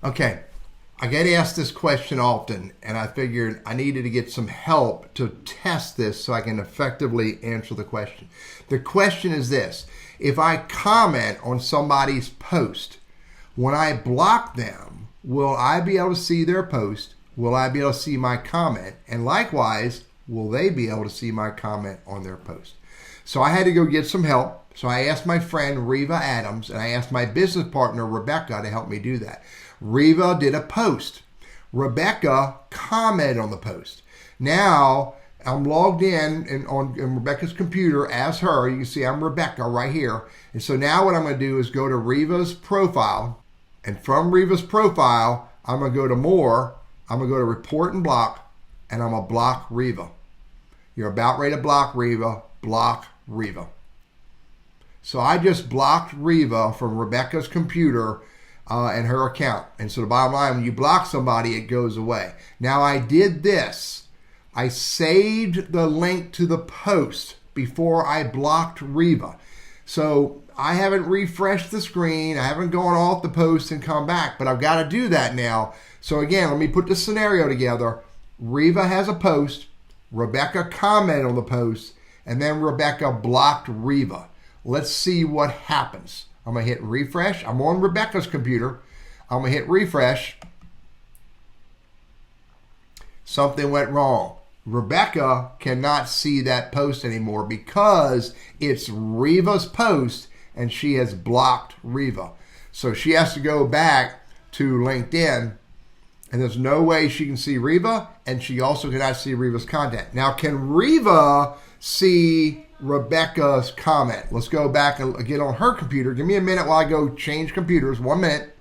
Okay, I get asked this question often, and I figured I needed to get some help to test this so I can effectively answer the question. The question is this: if I comment on somebody's post, when I block them, will I be able to see their post? Will I be able to see my comment? And likewise, will they be able to see my comment on their post? So I had to go get some help. So I asked my friend Reva Adams, and I asked my business partner Rebecca to help me do that. Reva did a post. Rebecca commented on the post. Now I'm logged in on Rebecca's computer as her. You can see I'm Rebecca right here. And so now what I'm going to do is go to Reva's profile. And from Reva's profile, I'm going to go to more. I'm going to go to report and block. And I'm going to block Reva. You're about ready to block Reva. Block Reva. So I just blocked Reva from Rebecca's computer and her account. And so the bottom line, when you block somebody, it goes away. Now I did this. I saved the link to the post before I blocked Reva. So I haven't refreshed the screen. I haven't gone off the post and come back, but I've got to do that now. So again, let me put the scenario together. Reva has a post. Rebecca commented on the post, and then Rebecca blocked Reva. Let's see what happens. I'm going to hit refresh. I'm on Rebecca's computer. I'm going to hit refresh. Something went wrong. Rebecca cannot see that post anymore because it's Reva's post and she has blocked Reva. So she has to go back to LinkedIn, and there's no way she can see Reva, and she also cannot see Reva's content. Now, can Reva see Rebecca's comment? Let's go back and get on her computer. Give me a minute while I go change computers. 1 minute.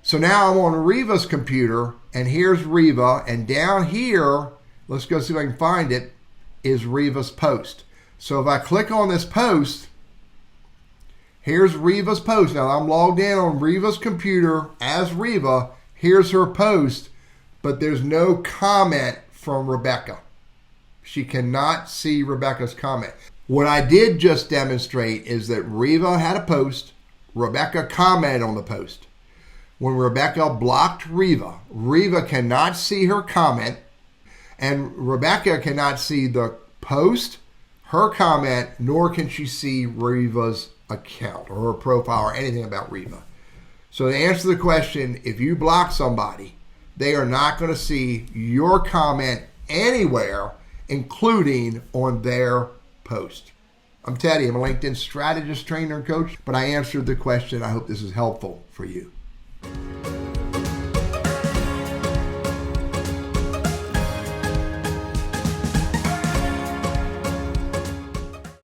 So now I'm on Reva's computer, and here's Reva, and down here, let's go see if I can find it, is Reva's post. So if I click on this post, here's Reva's post. Now I'm logged in on Reva's computer as Reva. Here's her post, but there's no comment from Rebecca. She cannot see Rebecca's comment. What I did just demonstrate is that Reva had a post. Rebecca commented on the post. When Rebecca blocked Reva, Reva cannot see her comment, and Rebecca cannot see the post, her comment, nor can she see Reva's account or her profile or anything about Reva. So to answer the question, if you block somebody, they are not going to see your comment anywhere, including on their post. I'm Teddy. I'm a LinkedIn strategist, trainer, and coach, but I answered the question. I hope this is helpful for you.